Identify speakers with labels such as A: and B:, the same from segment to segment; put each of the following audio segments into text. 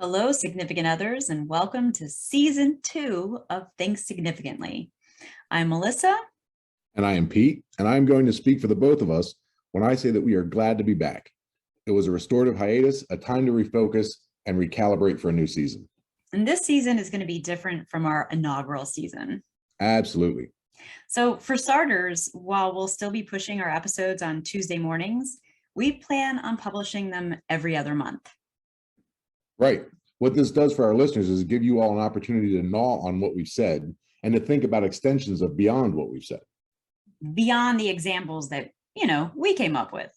A: Hello, significant others, and welcome to season 2 of Think Significantly. I'm Melissa.
B: And I am Pete, and I am going to speak for the both of us when I say that we are glad to be back. It was a restorative hiatus, a time to refocus and recalibrate for a new season.
A: And this season is going to be different from our inaugural season.
B: Absolutely.
A: So, for starters, while we'll still be pushing our episodes on Tuesday mornings, we plan on publishing them every other month.
B: Right. What this does for our listeners is give you all an opportunity to gnaw on what we've said and to think about extensions of beyond what we've said.
A: Beyond the examples that, we came up with.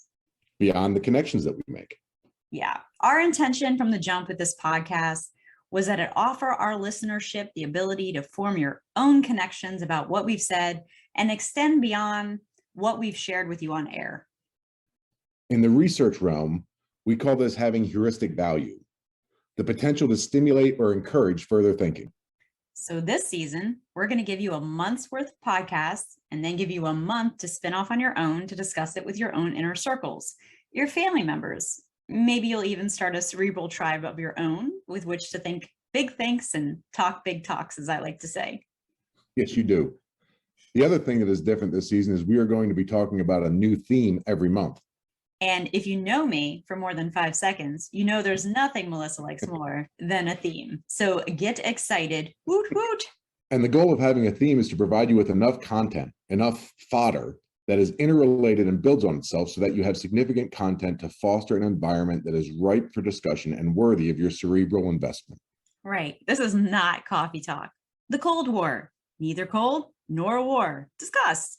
B: Beyond the connections that we make.
A: Yeah. Our intention from the jump with this podcast was that it offer our listenership the ability to form your own connections about what we've said and extend beyond what we've shared with you on air.
B: In the research realm, we call this having heuristic value, the potential to stimulate or encourage further thinking.
A: So this season, we're going to give you a month's worth of podcasts and then give you a month to spin off on your own to discuss it with your own inner circles, your family members. Maybe you'll even start a cerebral tribe of your own with which to think big thinks and talk big talks, as I like to say.
B: Yes, you do. The other thing that is different this season is we are going to be talking about a new theme every month.
A: And if you know me for more than 5 seconds, you know there's nothing Melissa likes more than a theme. So get excited. Woot, woot.
B: And the goal of having a theme is to provide you with enough content, enough fodder that is interrelated and builds on itself so that you have significant content to foster an environment that is ripe for discussion and worthy of your cerebral investment.
A: Right. This is not coffee talk. The Cold War. Neither cold nor war. Discuss.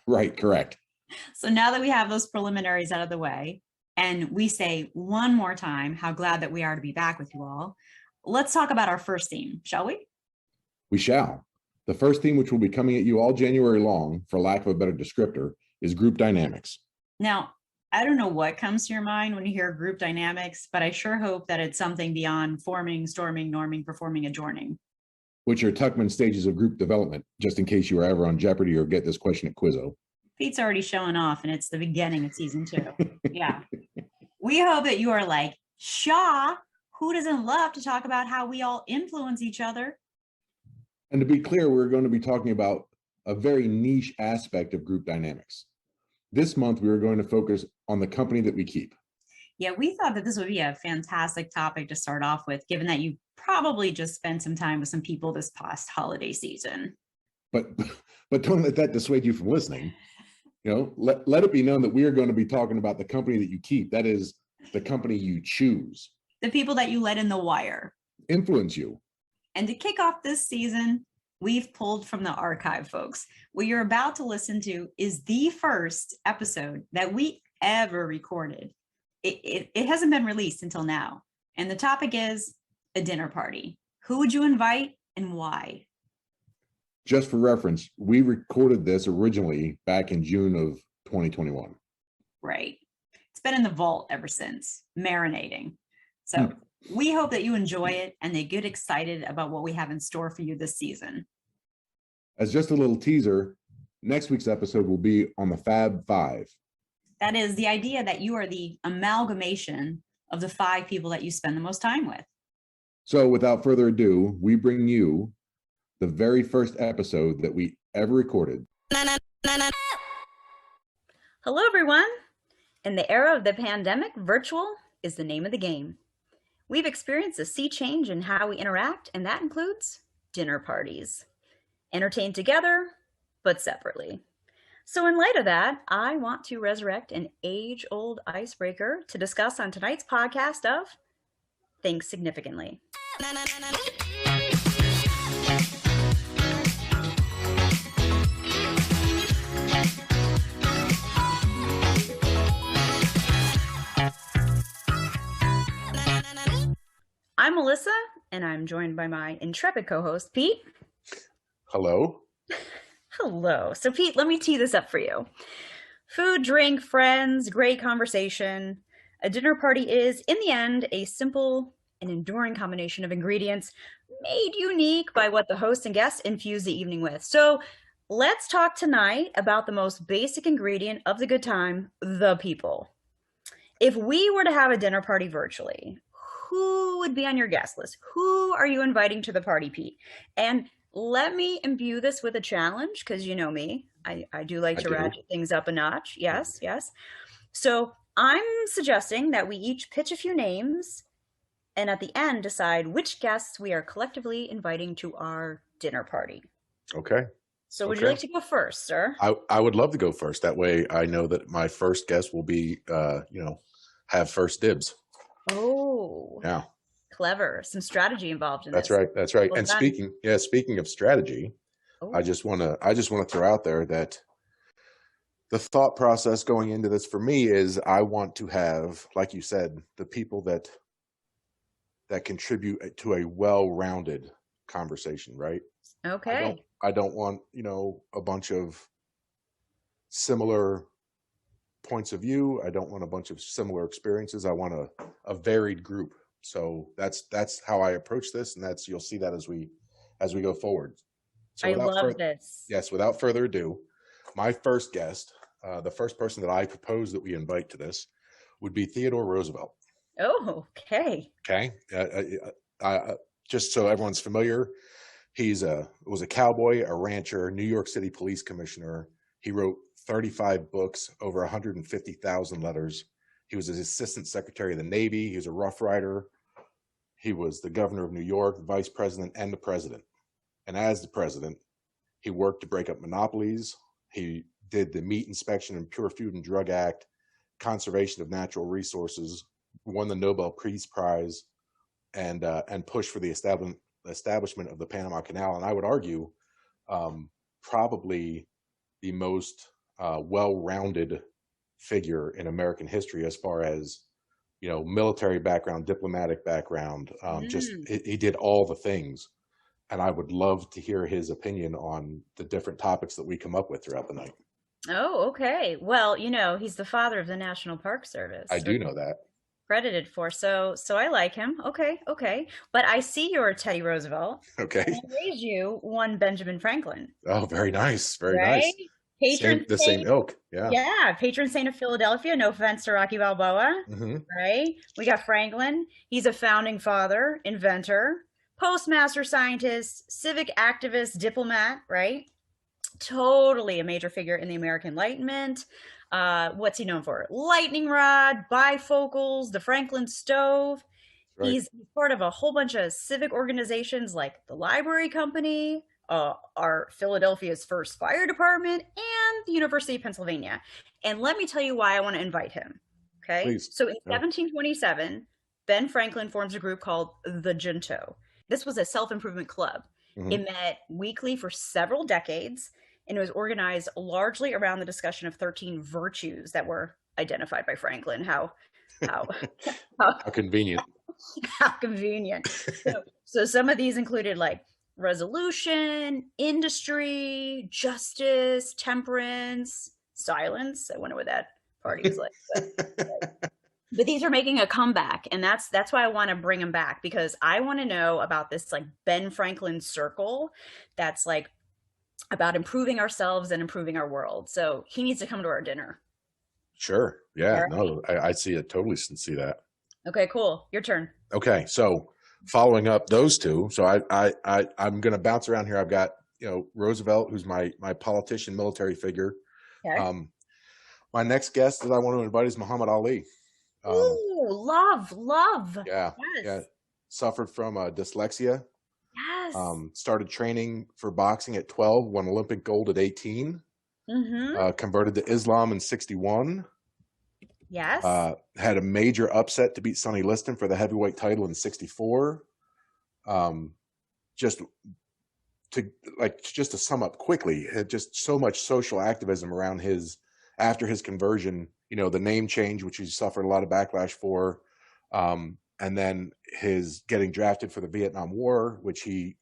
B: Right, correct.
A: So now that we have those preliminaries out of the way, and we say one more time how glad that we are to be back with you all, let's talk about our first theme, shall we?
B: We shall. The first theme, which will be coming at you all January long, for lack of a better descriptor, is group dynamics.
A: Now, I don't know what comes to your mind when you hear group dynamics, but I sure hope that it's something beyond forming, storming, norming, performing, adjourning.
B: Which are Tuckman stages of group development, just in case you were ever on Jeopardy or get this question at Quizzo.
A: Pete's already showing off, and it's the beginning of season 2. Yeah. We hope that you are like, Shaw, who doesn't love to talk about how we all influence each other?
B: And to be clear, we're going to be talking about a very niche aspect of group dynamics. This month, we are going to focus on the company that we keep.
A: Yeah, we thought that this would be a fantastic topic to start off with, given that you probably just spent some time with some people this past holiday season.
B: But don't let that dissuade you from listening. Let it be known that we are going to be talking about the company that you keep. That is the company you choose.
A: The people that you let in the wire.
B: Influence you.
A: And to kick off this season, we've pulled from the archive, folks. What you're about to listen to is the first episode that we ever recorded. It hasn't been released until now. And the topic is a dinner party. Who would you invite and why?
B: Just for reference, we recorded this originally back in June of 2021.
A: Right. It's been in the vault ever since, marinating. So we hope that you enjoy it and they get excited about what we have in store for you this season.
B: As just a little teaser, next week's episode will be on the Fab Five.
A: That is the idea that you are the amalgamation of the 5 people that you spend the most time with.
B: So without further ado, we bring you the very first episode that we ever recorded.
A: Hello, everyone. In the era of the pandemic, virtual is the name of the game. We've experienced a sea change in how we interact, and that includes dinner parties. Entertained together, but separately. So in light of that, I want to resurrect an age-old icebreaker to discuss on tonight's podcast of Think Significantly. I'm Melissa, and I'm joined by my intrepid co-host, Pete.
B: Hello.
A: Hello. So, Pete, let me tee this up for you. Food, drink, friends, great conversation. A dinner party is, in the end, a simple and enduring combination of ingredients made unique by what the host and guests infuse the evening with. So, let's talk tonight about the most basic ingredient of the good time, the people. If we were to have a dinner party virtually, who would be on your guest list? Who are you inviting to the party, Pete? And let me imbue this with a challenge because you know me. I do like
B: I
A: to
B: do.
A: ratchet things up a notch. Yes, yes. So I'm suggesting that we each pitch a few names and at the end decide which guests we are collectively inviting to our dinner party.
B: Okay.
A: So would you
B: Okay.
A: like to go first, sir?
B: I would love to go first. That way I know that my first guest will be, have first dibs.
A: Oh,
B: Yeah,
A: clever. Some strategy involved in
B: that's
A: this.
B: right. That's right.
A: Well
B: And
A: done.
B: speaking of strategy,
A: Oh,
B: I just want to throw out there that the thought process going into this for me is I want to have, like you said, the people that contribute to a well-rounded conversation, right? I don't
A: okay.
B: I don't want, a bunch of similar points of view. I don't want a bunch of similar experiences. I want a varied group. So that's how I approach this, and you'll see that as we go forward. So
A: I love this.
B: without further ado, my first guest, the first person that I propose that we invite to this, would be Theodore Roosevelt.
A: Oh, okay.
B: Okay, just so everyone's familiar, was a cowboy, a rancher, New York City police commissioner. He wrote 35 books, over 150,000 letters. He was his assistant secretary of the Navy. He was a Rough Rider. He was the governor of New York, vice president, and the president. And as the president, he worked to break up monopolies. He did the Meat Inspection and Pure Food and Drug Act, conservation of natural resources, won the Nobel Peace Prize, and pushed for the establishment of the Panama Canal. And I would argue, probably the most well-rounded figure in American history as far as military background, diplomatic background. Just
A: Mm.
B: he did all the things, and I would love to hear his opinion on the different topics that we come up with throughout the night.
A: Oh, okay. Well, he's the father of the National Park
B: I
A: Service, or
B: do know that.
A: credited for. So I like him. Okay, okay. But I see you're Teddy Roosevelt, and
B: Okay.
A: I raised you one Benjamin Franklin,
B: Oh, very nice, very
A: right?
B: nice.
A: Patron
B: The same
A: saint,
B: ilk. Yeah.
A: yeah, patron saint of Philadelphia. No offense to Rocky Balboa,
B: Hmm.
A: right? We got Franklin. He's a founding father, inventor, postmaster scientist, civic activist, diplomat, right? Totally a major figure in the American Enlightenment. What's he known for? Lightning rod, bifocals, the Franklin stove.
B: Right.
A: He's part of a whole bunch of civic organizations like the Library Company, our Philadelphia's first fire department, and the University of Pennsylvania. And let me tell you why I want to invite him. Okay.
B: Please.
A: So in
B: Yeah.
A: 1727, Ben Franklin forms a group called the Junto. This was a self improvement club.
B: Hmm.
A: It met weekly for several decades, and it was organized largely around the discussion of 13 virtues that were identified by Franklin. How how,
B: How convenient.
A: how convenient. So some of these included like resolution, industry, justice, temperance, silence. I wonder what that party was like. But these are making a comeback, and that's why I want to bring them back, because I want to know about this like Ben Franklin circle that's like about improving ourselves and improving our world. So he needs to come to our dinner.
B: Sure.
A: All
B: Yeah.
A: right.
B: No, I see it. Totally see that.
A: Okay, cool. Your turn.
B: Okay. So following up those two, so I'm going to bounce around here. I've got, Roosevelt, who's my politician, military figure.
A: Okay.
B: Um, my next guest that I want to invite is Muhammad Ali.
A: Ooh, love, love.
B: Yeah. Yeah.
A: Yes.
B: Suffered from dyslexia.
A: Yes.
B: Started training for boxing at 12, won Olympic gold at 18,
A: Mm-hmm.
B: converted to Islam in 61,
A: Yes.
B: had a major upset to beat Sonny Liston for the heavyweight title in 64. Just to sum up quickly, had just so much social activism around after his conversion, the name change, which he suffered a lot of backlash for. And then his getting drafted for the Vietnam War, which he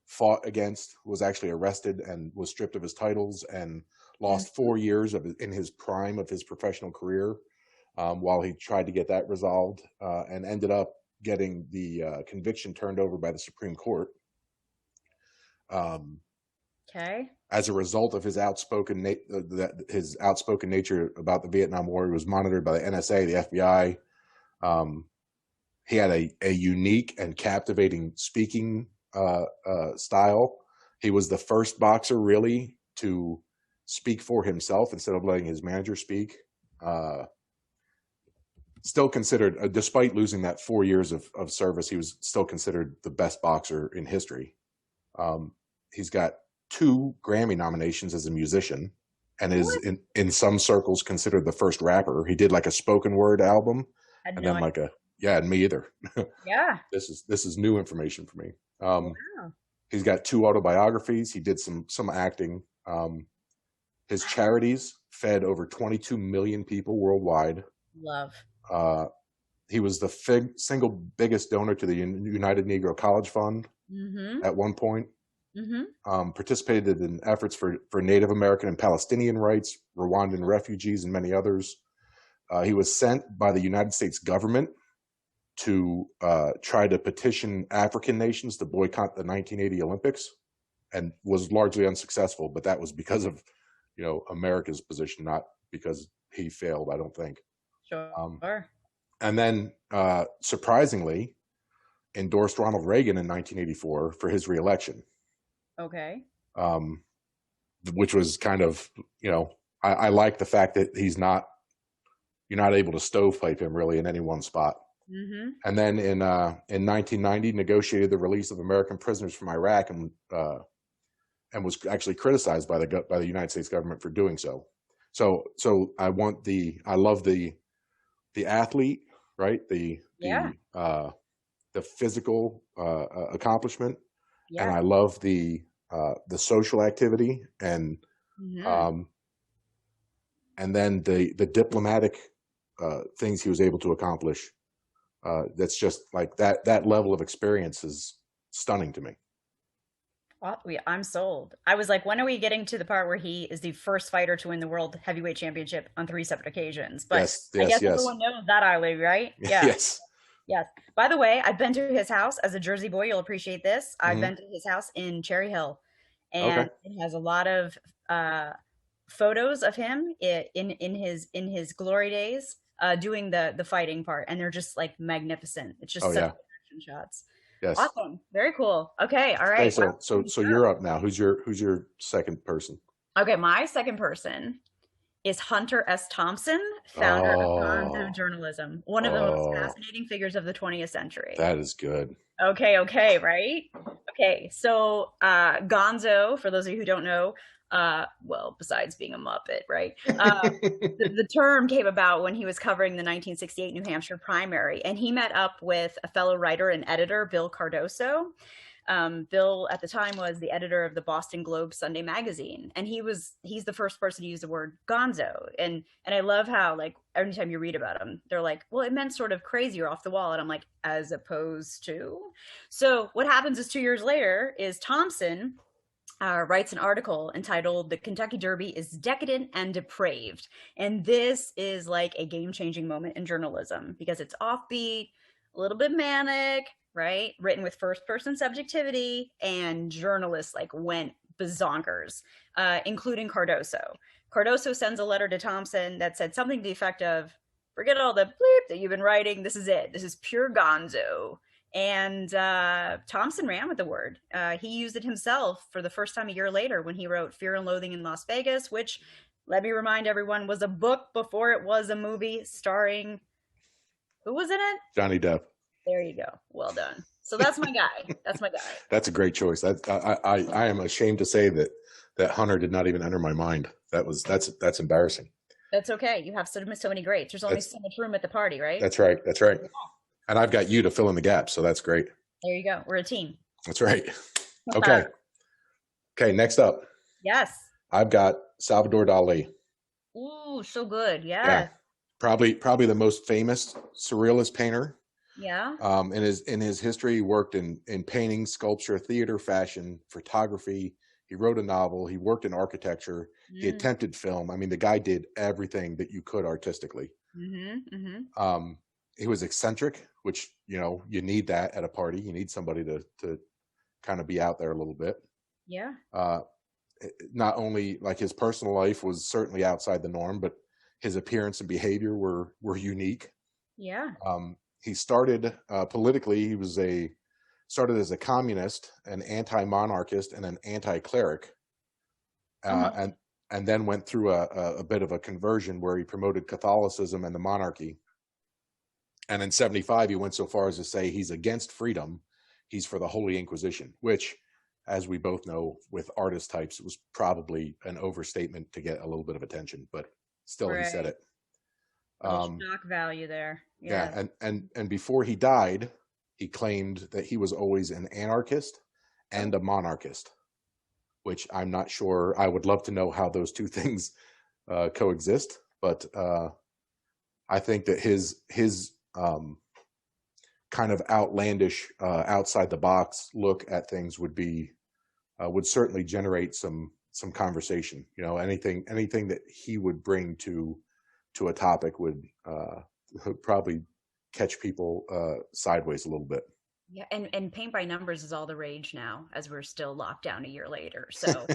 B: fought against, was actually arrested and was stripped of his titles and lost 4 years in his prime of his professional career, while he tried to get that resolved, and ended up getting the conviction turned over by the Supreme Court.
A: Okay.
B: As a result of his outspoken nature about the Vietnam War, he was monitored by the NSA, the FBI. He had a unique and captivating speaking style. He was the first boxer really to speak for himself instead of letting his manager speak. Still considered, despite losing that 4 years of service, he was still considered the best boxer in history. He's got 2 Grammy nominations as a musician, and is
A: What?
B: in some circles considered the first rapper. He did like a spoken word album,
A: Had
B: and
A: no
B: then
A: idea.
B: like yeah, and me either.
A: Yeah.
B: This is new information for me.
A: Wow.
B: He's got 2 autobiographies. He did some acting. His charities fed over 22 million people worldwide.
A: Love.
B: Uh, he was the single biggest donor to the United Negro College Fund
A: Mm-hmm.
B: at one point.
A: Mm-hmm.
B: Participated in efforts for Native American and Palestinian rights, Rwandan refugees, and many others. He was sent by the United States government to try to petition African nations to boycott the 1980 Olympics, and was largely unsuccessful. But that was because of, America's position, not because he failed, I don't think.
A: Sure.
B: And then, surprisingly, endorsed Ronald Reagan in 1984 for his reelection.
A: Okay.
B: Which was kind of, I like the fact that you're not able to stovepipe him really in any one spot.
A: Mm-hmm.
B: And then in 1990, negotiated the release of American prisoners from Iraq, and was actually criticized by the United States government for doing so. So I love the athlete, right? The physical accomplishment, and I love the social activity, and and then the diplomatic things he was able to accomplish. That's just like that level of experience is stunning to me.
A: Well, I'm sold. I was like, when are we getting to the part where he is the first fighter to win the World Heavyweight Championship on 3 separate occasions? But
B: Yes,
A: I
B: yes,
A: guess
B: yes.
A: everyone knows that, Ali, right? Yeah.
B: Yes.
A: Yes. By the way, I've been to his house as a Jersey boy. You'll appreciate this. I've
B: Mm-hmm.
A: been to his house in Cherry Hill,
B: Okay.
A: and it has a lot of photos of him in his glory days, doing the fighting part, and they're just like magnificent. It's
B: Oh
A: just such
B: yeah.
A: good action shots.
B: Yes.
A: Awesome. Very cool. Okay. All
B: Okay.
A: right. Wow.
B: So you're up now. Who's your second person?
A: Okay. My second person is Hunter S. Thompson, founder of Gonzo
B: Oh.
A: Journalism, one of the most
B: Oh.
A: fascinating figures of the 20th century.
B: That is good.
A: Okay, right? Okay, so Gonzo, for those of you who don't know, well, besides being a Muppet, right? The term came about when he was covering the 1968 New Hampshire primary, and he met up with a fellow writer and editor, Bill Cardoso. Bill at the time was the editor of the Boston Globe Sunday magazine, and he's the first person to use the word gonzo. And I love how, like, every time you read about him, they're like, well, it meant sort of crazy or off the wall. And I'm like, as opposed to. So what happens is 2 years later is Thompson writes an article entitled "The Kentucky Derby is Decadent and Depraved," and this is like a game-changing moment in journalism because it's offbeat, a little bit manic, right? Written with first-person subjectivity, and journalists like went bazonkers, including Cardoso. Cardoso sends a letter to Thompson that said something to the effect of, "Forget all the bleep that you've been writing. This is it. This is pure gonzo." And Thompson ran with the word. He used it himself for the first time a year later when he wrote Fear and Loathing in Las Vegas, which, let me remind everyone, was a book before it was a movie starring, who was in it?
B: Johnny Depp.
A: There you go. Well done. So that's my guy. That's my guy.
B: That's a great choice. I am ashamed to say that Hunter did not even enter my mind. That's embarrassing.
A: That's okay. You have so many greats. There's only so much room at the party, right?
B: That's right. That's right. And I've got you to fill in the gaps, so that's great.
A: There you go. We're a team.
B: That's right. Okay. Okay, next up.
A: Yes.
B: I've got Salvador Dali.
A: Ooh, so good. Yeah.
B: Yeah. Probably the most famous surrealist painter.
A: Yeah.
B: In his history, he worked in painting, sculpture, theater, fashion, photography. He wrote a novel. He worked in architecture. He attempted film. I mean, the guy did everything that you could artistically. He was eccentric, which, you need that at a party. You need somebody to kind of be out there a little bit.
A: Yeah.
B: Not only like his personal life was certainly outside the norm, but his appearance and behavior were unique.
A: Yeah.
B: he started politically. Started as a communist, an anti-monarchist, and an anti-cleric,
A: Uh-huh.
B: and then went through a bit of a conversion where he promoted Catholicism and the monarchy. And in 75, he went so far as to say he's against freedom. He's for the Holy Inquisition, which, as we both know, with artist types, was probably an overstatement to get a little bit of attention, but still he said
A: Right.
B: it.
A: Little
B: Um,
A: shock value there.
B: yeah,
A: Yeah.
B: and before he died, he claimed that he was always an anarchist and
A: Oh,
B: a monarchist, which I'm not sure. I would love to know how those two things coexist, but I think that his kind of outlandish, outside the box look at things would certainly generate some conversation. You know, anything that he would bring to a topic would probably catch people sideways a little bit.
A: yeah. And paint by numbers is all the rage now, as we're still locked down a year later. So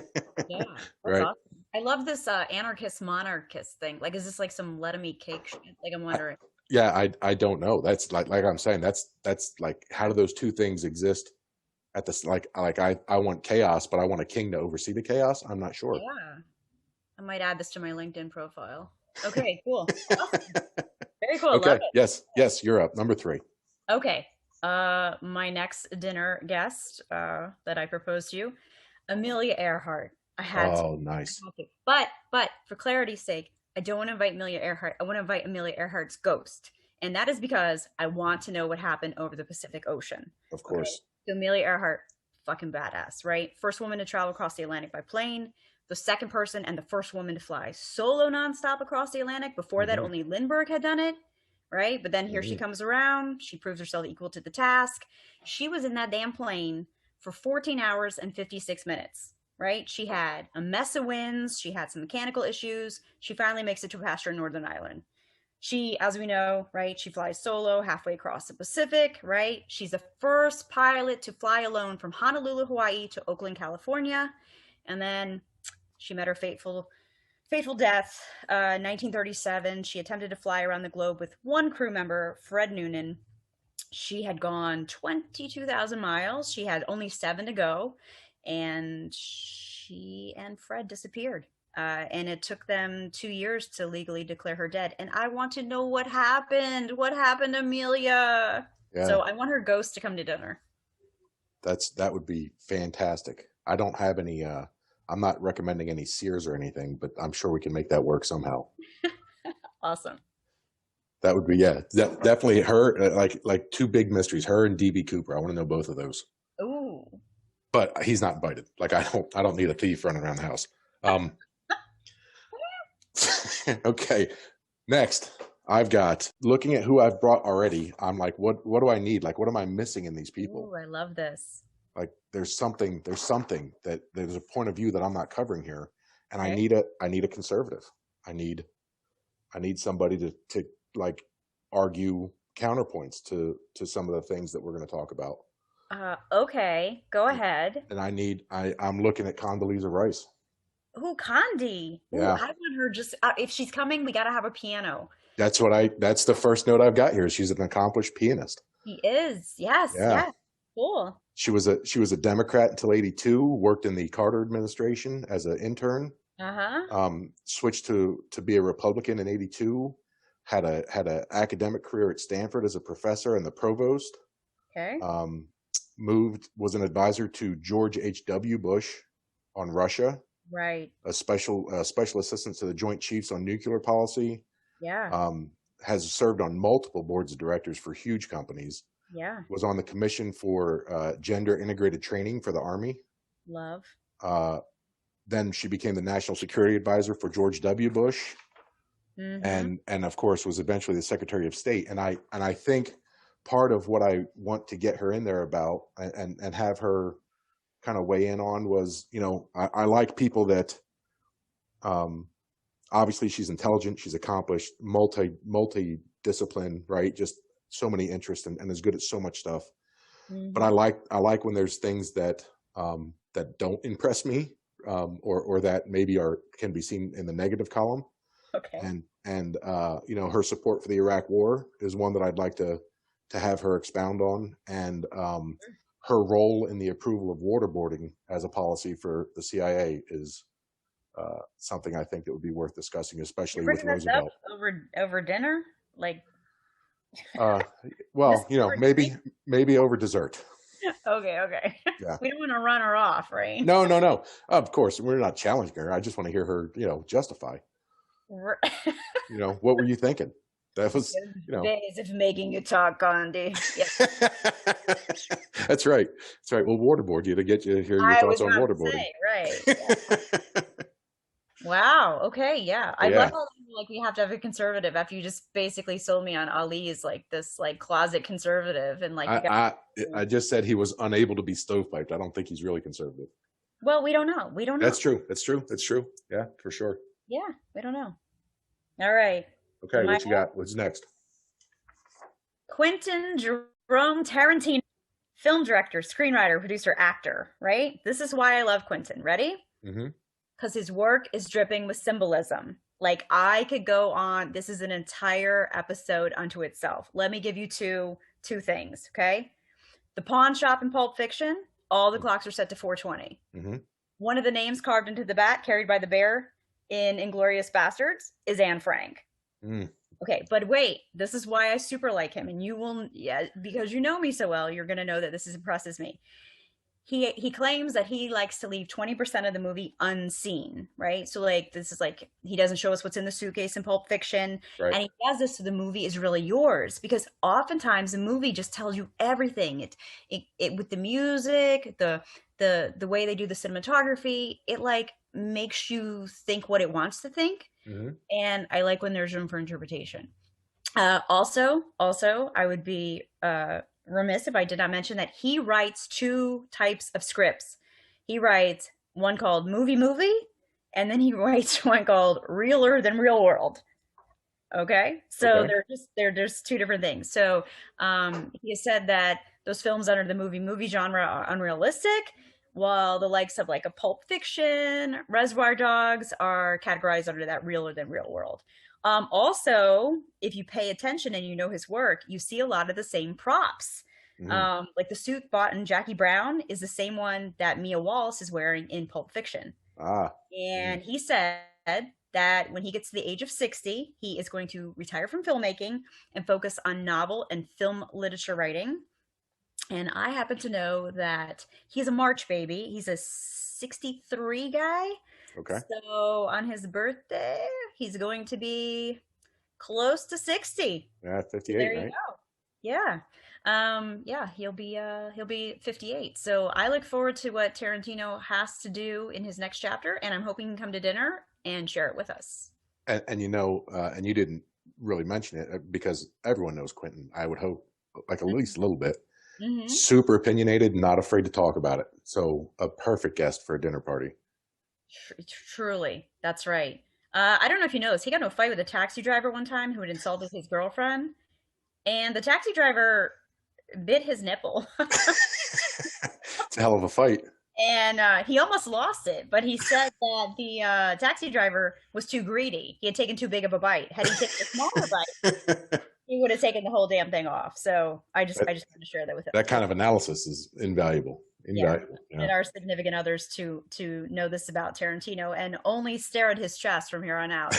A: yeah, that's
B: Right.
A: awesome. I love this anarchist monarchist thing. Like, is this like some let 'em eat cake shit? Like, I'm
B: I,
A: wondering.
B: yeah, I don't know. That's like I'm saying. That's like, how do those two things exist at this? Like I want chaos, but I want a king to oversee the chaos. I'm not sure.
A: Yeah, I might add this to my LinkedIn profile. Okay, cool. Awesome. Very cool. Love
B: Okay. Yes. Yes. You're up. Number three.
A: it. Okay. My next dinner guest that I proposed to you, Amelia Earhart. I had to.
B: Oh,
A: I
B: nice.
A: had to. But for clarity's sake, I don't want to invite Amelia Earhart. I want to invite Amelia Earhart's ghost. And that is because I want to know what happened over the Pacific Ocean.
B: Of
A: Okay.
B: course.
A: So Amelia Earhart, fucking badass, right? First woman to travel across the Atlantic by plane, the second person and the first woman to fly solo nonstop across the Atlantic. Before that,
B: Hmm.
A: only Lindbergh had done it, right? But then here she
B: Hmm.
A: comes around. She proves herself equal to the task. She was in that damn plane for 14 hours and 56 minutes, right? She had a mess of winds. She had some mechanical issues. She finally makes it to a pasture in Northern Ireland. She, as we know, right, she flies solo halfway across the Pacific, right? She's the first pilot to fly alone from Honolulu, Hawaii to Oakland, California. And then she met her fateful death. 1937, she attempted to fly around the globe with one crew member, Fred Noonan. She had gone 22,000 miles. She had only 7 to go, and she and Fred disappeared. And it took them 2 years to legally declare her dead. And I want to know what happened. What happened to Amelia?
B: Yeah,
A: So I want her ghost to come to dinner.
B: that would be fantastic. I don't have any. I'm not recommending any Sears or anything, but I'm sure we can make that work somehow.
A: Awesome.
B: That would be, yeah, definitely her. Like two big mysteries, her and DB Cooper. I want to know both of those.
A: Ooh.
B: But he's not invited. Like I don't need a thief running around the house. Um, okay. Next, I've got, looking at who I've brought already. I'm like, what do I need? Like, what am I missing in these people?
A: Ooh, I love this.
B: Like, there's something that there's a point of view that I'm not covering here, and
A: Okay.
B: I need a conservative. I need somebody to like argue counterpoints to some of the things that we're going to talk about.
A: Okay. Go ahead.
B: And I'm looking at Condoleezza Rice.
A: Ooh, Condi. Ooh,
B: Yeah,
A: I want her just if she's coming, we gotta have a piano.
B: that's the first note I've got here. She's an accomplished pianist.
A: He is. Yes,
B: Yeah.
A: yes. Cool.
B: She was a Democrat until 82, worked in the Carter administration as an intern,
A: Uh-huh.
B: switched to be a Republican in 82, had a academic career at Stanford as a professor and the provost.
A: Okay.
B: Um, was an advisor to George H.W. Bush on Russia,
A: Right.
B: a special assistant to the Joint Chiefs on nuclear policy.
A: Yeah.
B: Has served on multiple boards of directors for huge companies.
A: Yeah.
B: Was on the commission for gender integrated training for the Army.
A: Love.
B: Uh, then she became the national security advisor for George W. Bush,
A: Mm-hmm.
B: and of course was eventually the Secretary of State. And I think part of what I want to get her in there about and have her kind of weigh in on was, I like people that, obviously she's intelligent, she's accomplished, multi-discipline, right? Just so many interests and is good at so much stuff. But
A: Mm-hmm.
B: I like when there's things that that don't impress me, or that maybe can be seen in the negative column.
A: Okay.
B: And her support for the Iraq War is one that I'd like to to have her expound on, and her role in the approval of waterboarding as a policy for the CIA is something I think that would be worth discussing,
A: You're
B: especially with
A: bringing this up
B: Roosevelt.
A: over dinner, like
B: Uh,
A: this
B: well,
A: is over drink?
B: maybe over dessert.
A: Okay, okay.
B: Yeah.
A: We don't want to run her off, right?
B: No, no, no. Of course, we're not challenging her. I just want to hear her, justify.
A: R-
B: What were you thinking? That was,
A: Days of making you talk, Gandhi. Yeah,
B: That's right. That's right. We'll waterboard you to get you to hear your
A: I
B: thoughts
A: was
B: on
A: about to
B: waterboarding.
A: say, right. Wow. Okay. Yeah. I love
B: Yeah.
A: how like we have to have a conservative after you just basically sold me on Ali as like this like closet conservative and like you got.
B: I I just said he was unable to be stovepiped. I don't think he's really conservative.
A: Well, we don't know. We don't know.
B: That's true. That's true. That's true. Yeah, for sure.
A: Yeah, we don't know. All right.
B: Okay, what you got? What's next?
A: Quentin Jerome Tarantino, film director, screenwriter, producer, actor. Right. This is why I love Quentin. Ready?
B: Mm-hmm.
A: Because his work is dripping with symbolism. Like I could go on. This is an entire episode unto itself. Let me give you two things. Okay. The pawn shop in Pulp Fiction, all the clocks are set to 4:20.
B: Mm-hmm.
A: One of the names carved into the bat carried by the bear in Inglourious Bastards is Anne Frank.
B: Mm.
A: Okay, but wait, this is why I super like him, and you will, yeah, because you know me so well, you're gonna know that this impresses me. He claims that he likes to leave 20% of the movie unseen, right? So like this is like he doesn't show us what's in the suitcase in Pulp Fiction,
B: Right.
A: and he does this so the movie is really yours because oftentimes the movie just tells you everything. It with the music, the way they do the cinematography, it like makes you think what it wants to think,
B: Mm-hmm.
A: and I like when there's room for interpretation. Also, I would be remiss if I did not mention that he writes two types of scripts. He writes one called movie, and then he writes one called realer than real world. Okay, so
B: Okay.
A: they're just two different things. So he has said that those films under the movie genre are unrealistic, while the likes of like a Pulp Fiction, Reservoir Dogs are categorized under that realer than real world. Also, if you pay attention and you know his work, you see a lot of the same props.
B: Mm-hmm.
A: Like the suit bought in Jackie Brown is the same one that Mia Wallace is wearing in Pulp Fiction.
B: Ah.
A: And he said that when he gets to the age of 60, he is going to retire from filmmaking and focus on novel and film literature writing. And I happen to know that he's a March baby. He's a 63 guy.
B: Okay.
A: So on his birthday, he's going to be close to 60.
B: Yeah,
A: So
B: 58,
A: there you
B: right?
A: go. Yeah. Yeah, he'll be 58. So I look forward to what Tarantino has to do in his next chapter, and I'm hoping he can come to dinner and share it with us.
B: And and you didn't really mention it because everyone knows Quentin. I would hope, like at least a little bit.
A: Mm-hmm.
B: Super opinionated, not afraid to talk about it. So a perfect guest for a dinner party.
A: Truly, that's right. I don't know if you know this. He got in a fight with a taxi driver one time who had insulted his girlfriend, and the taxi driver bit his nipple.
B: It's a hell of a fight.
A: And he almost lost it, but he said that the taxi driver was too greedy. He had taken too big of a bite. Had he taken a smaller bite, he would have taken the whole damn thing off. So I just wanted to share that with him.
B: That kind of analysis is invaluable. Invaluable.
A: Yeah. And our significant others to know this about Tarantino and only stare at his chest from here on out.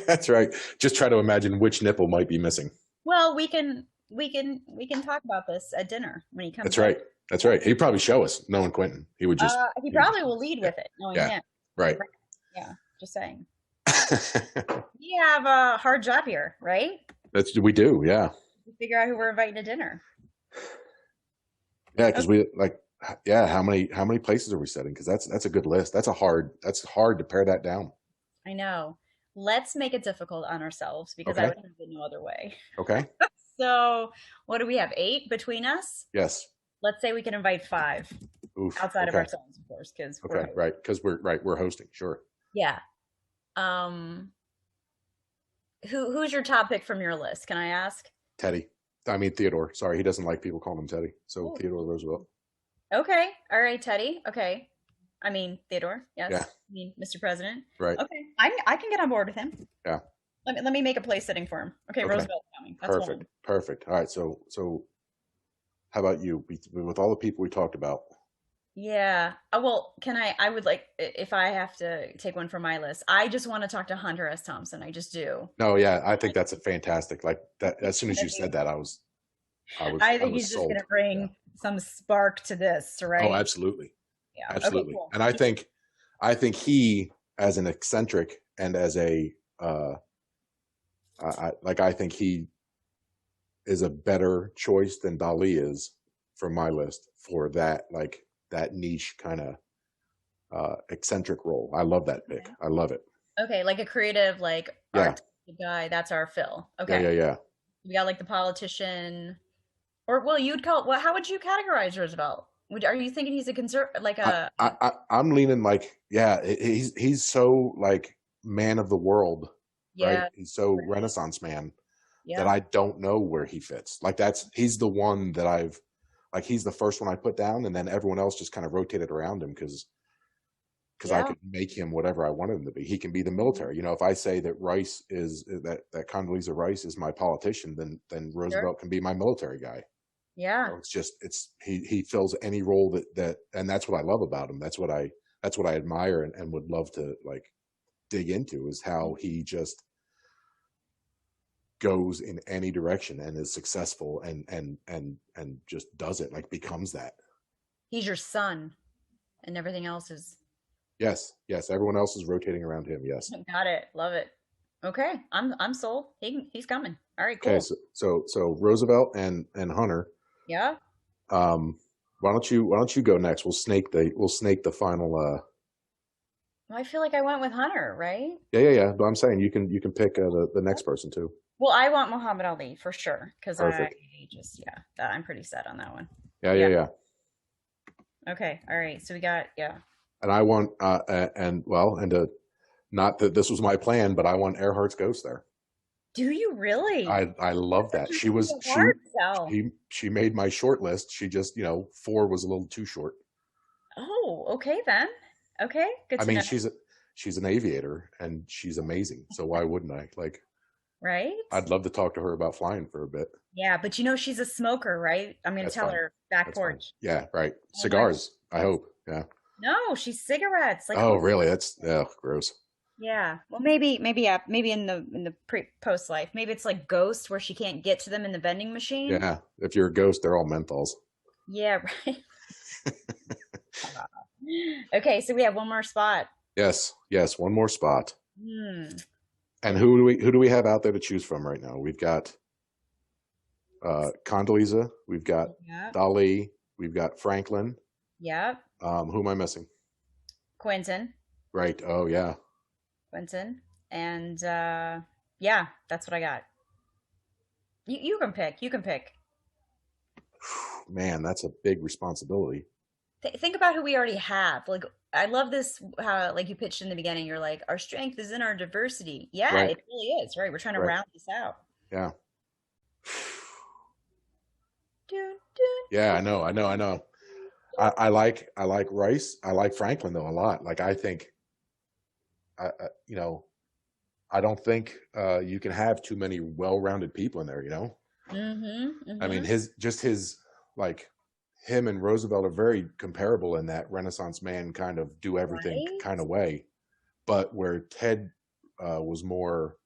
B: That's right. Just try to imagine which nipple might be missing.
A: Well, we can talk about this at dinner when he comes.
B: That's right. That's right. He'd probably show us, knowing Quentin. He would just.
A: He probably will lead with it, knowing him.
B: Right.
A: Yeah. Just saying. We have a hard job here, right?
B: We do. Yeah.
A: We figure out who we're inviting to dinner.
B: Yeah, because we like. Yeah, how many places are we setting? Because that's a good list. That's hard to pare that down.
A: I know. Let's make it difficult on ourselves because I would have it no other way.
B: Okay.
A: So what do we have? 8 between us?
B: Yes.
A: Let's say we can invite 5.
B: Oof,
A: outside of ourselves, of course, because
B: right, because we're hosting, sure.
A: Yeah. Who's your top pick from your list? Can I ask?
B: Teddy. I mean Theodore. Sorry, he doesn't like people calling him Teddy. So Theodore Roosevelt.
A: Okay. All right, Teddy. Okay. I mean Theodore. Yes.
B: Yeah.
A: I mean Mr. President.
B: Right.
A: Okay. I can get on board with him.
B: Yeah.
A: let me make a place sitting for him. Okay,
B: Okay.
A: Roosevelt's coming. That's
B: Perfect.
A: one.
B: Perfect. All right. So how about you? With all the people we talked about?
A: Yeah. Well, can I would like if I have to take one from my list. I just want to talk to Hunter S. Thompson. I just do.
B: No, yeah, I think that's a fantastic. Like
A: I
B: that.
A: think
B: As soon
A: he's
B: as you
A: gonna
B: said that,
A: I
B: I
A: think
B: was
A: he's just
B: sold.
A: gonna
B: Yeah.
A: bring some spark to this,
B: Oh,
A: right?
B: absolutely.
A: Yeah. Okay,
B: Absolutely.
A: cool.
B: And I think he, as an eccentric and as a, uh, I think he is a better choice than Dali is for my list for that, like that niche kind of eccentric role. I love that pick.
A: Okay.
B: I love it.
A: Okay, like a creative, like
B: Yeah.
A: art guy. That's our fill.
B: Yeah.
A: Okay.
B: Yeah. Yeah.
A: We got like the politician, or well, you'd call. Well, how would you categorize Roosevelt? Are you thinking he's a like a
B: I'm leaning like, yeah, he's so like man of the world, right?
A: yeah,
B: He's so Renaissance man that
A: yeah,
B: I don't know where he fits. Like he's the one that he's the first one I put down, and then everyone else just kind of rotated around him because I
A: yeah,
B: could make him whatever I wanted him to be. He can be the military. You know, if I say that Rice is that Condoleezza Rice is my politician, then
A: sure,
B: Roosevelt can be my military guy.
A: yeah.
B: You know, it's just he fills any role that and that's what I love about him. That's what I admire and would love to like dig into is how he just goes in any direction and is successful and just does it, like becomes that.
A: He's your son, and everything else is
B: Yes, yes. Everyone else is rotating around him. Yes.
A: got it. Love it. Okay, I'm sold. He's coming. All right,
B: Okay.
A: cool.
B: So Roosevelt and Hunter.
A: Yeah.
B: Um, why don't you go next? We'll snake the final.
A: Well, I feel like I went with Hunter, right?
B: Yeah. But I'm saying you can pick the next person too.
A: Well, I want Muhammad Ali for sure because I
B: Perfect.
A: just that I'm pretty set on that one. Yeah.
B: Yeah.
A: Okay. All right. So we got
B: And I want and not that this was my plan, but I want Earhart's ghost there.
A: Do you really?
B: I love
A: That's
B: that.
A: gonna be a hard sell.
B: She made my short list. She just, you know, 4 was a little too short.
A: Oh, okay then. Okay, good
B: I
A: to
B: mean,
A: know.
B: she's an aviator and she's amazing. So why wouldn't I? Like
A: Right?
B: I'd love to talk to her about flying for a bit.
A: Yeah, but you know she's a smoker, right? I'm gonna
B: That's
A: tell
B: fine.
A: her back
B: That's fine.
A: porch.
B: Yeah, right.
A: Oh my.
B: Cigars, I hope. Yeah.
A: No, she's cigarettes. Like
B: Oh,
A: who?
B: really? That's gross.
A: Yeah. Well, maybe in the pre post life. Maybe it's like Ghost where she can't get to them in the vending machine.
B: Yeah. If you're a ghost, they're all menthols.
A: Yeah, right. Okay, so we have one more spot.
B: Yes. Yes, one more spot.
A: Hmm.
B: And who do we have out there to choose from right now? We've got Condoleezza, we've got
A: Yep.
B: Dali, we've got Franklin.
A: Yep.
B: Who am I missing?
A: Quentin.
B: Right. Oh yeah.
A: Quentin. And yeah, that's what I got. You can pick. You can pick.
B: Man, that's a big responsibility.
A: Think about who we already have. Like I love this how like you pitched in the beginning. You're like, our strength is in our diversity. Yeah,
B: Right.
A: it really is. Right. We're trying to
B: Right.
A: round this out.
B: Yeah.
A: Dun, dun,
B: Yeah,
A: dun.
B: I know. I like Rice. I like Franklin though a lot. Like I think you know, I don't think you can have too many well-rounded people in there, you know?
A: Mm-hmm.
B: I mean,
A: Mm-hmm.
B: his like him and Roosevelt are very comparable in that Renaissance man kind of do everything
A: Right?
B: kind of way, but where Ted was more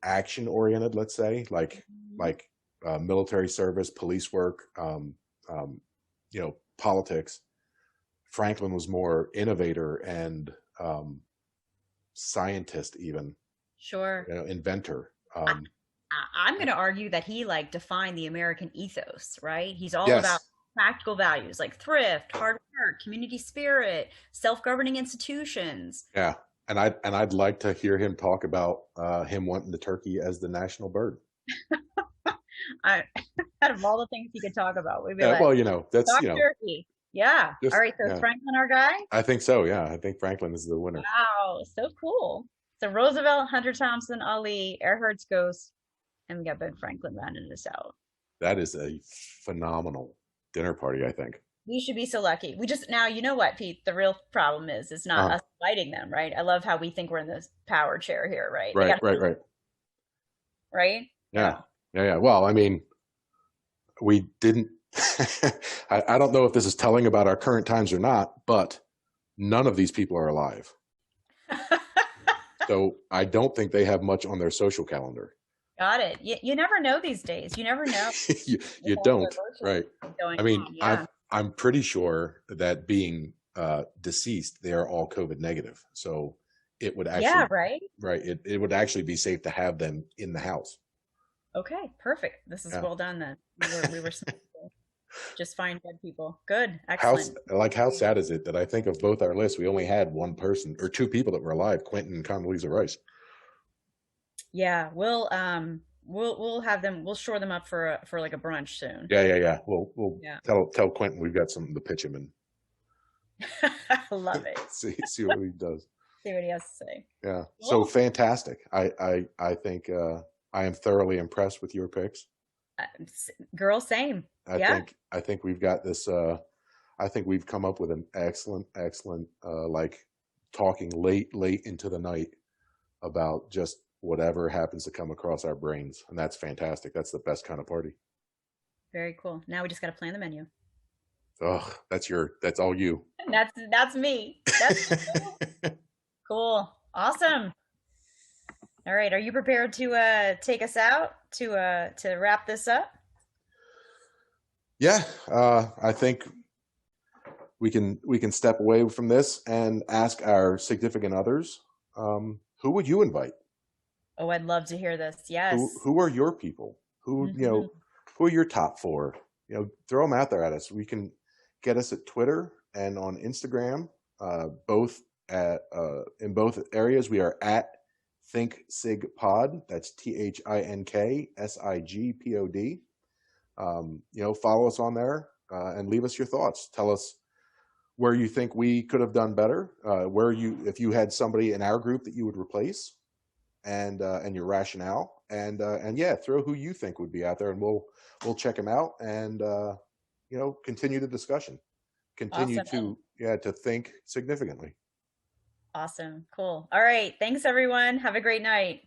B: action oriented, let's say,
A: Mhm.
B: like military service, police work, you know, politics. Franklin was more innovator and scientist, even
A: Sure.
B: you know, inventor.
A: I'm going to argue that he like defined the American ethos, right? He's all about
B: Yes,
A: practical values like thrift, hard work, community spirit, self-governing institutions.
B: yeah, and I'd like to hear him talk about him wanting the turkey as the national bird.
A: I, out of all the things he could talk about, we'd be
B: Yeah,
A: like,
B: well, you know, that's
A: talk
B: you know,
A: turkey. Yeah. All
B: just
A: right. So is
B: yeah,
A: Franklin our guy?
B: I think so. Yeah, I think Franklin is the winner.
A: Wow. So cool. So Roosevelt, Hunter Thompson, Ali, Earhart's Ghost, and we got Ben Franklin rounding this out.
B: That is a phenomenal dinner party, I think.
A: We should be so lucky. We just now, you know what, Pete? The real problem is it's not
B: Uh,
A: us fighting them, right? I love how we think we're in this power chair here, right? They
B: right,
A: got
B: right, right.
A: right.
B: Yeah,
A: No.
B: yeah, yeah. Well, I mean, we didn't. I don't know if this is telling about our current times or not, but none of these people are alive. So I don't think they have much on their social calendar.
A: Got it. You never know these days. You never know with
B: You
A: all the
B: don't,
A: virtual
B: right?
A: going
B: I mean,
A: on. Yeah.
B: I'm pretty sure that being deceased, they are all COVID negative. So it would
A: Yeah,
B: actually,
A: right?
B: right? It would actually be safe to have them in the house.
A: Okay, perfect. This is
B: Yeah.
A: well done then. We were smart to just find dead people. Good.
B: How
A: Excellent.
B: how sad is it that I think of both our lists, we only had one person or two people that were alive, Quentin and Condoleezza Rice.
A: Yeah, we'll have them we'll shore them up for like a brunch soon.
B: Yeah, yeah, yeah. We'll
A: Yeah.
B: tell Quentin we've got something to pitch him and
A: I love it.
B: see what he does.
A: See what he has to say.
B: Yeah. So
A: Cool.
B: fantastic. I think I am thoroughly impressed with your picks.
A: Girl, same. Yeah.
B: I think we've got this I think we've come up with an excellent like talking late into the night about just whatever happens to come across our brains. And that's fantastic. That's the best kind of party.
A: Very cool. Now we just got to plan the menu.
B: Oh, that's all you.
A: That's me. That's cool. Awesome. All right. Are you prepared to take us out to wrap this up?
B: Yeah, I think we can step away from this and ask our significant others, who would you invite?
A: Oh, I'd love to hear this. Yes.
B: Who are your people? Who you
A: Hmm.
B: know? Who are your top four? You know, throw them out there at us. We can get us at Twitter and on Instagram. Both at in both areas, we are at Think Sig Pod. That's ThinkSigPod. You know, follow us on there and leave us your thoughts. Tell us where you think we could have done better. Where you, if you had somebody in our group that you would replace, and your rationale, and yeah, throw who you think would be out there, and we'll check them out and you know, continue the discussion. Continue
A: Awesome.
B: to to think significantly.
A: Awesome. Cool. All right. Thanks, everyone. Have a great night.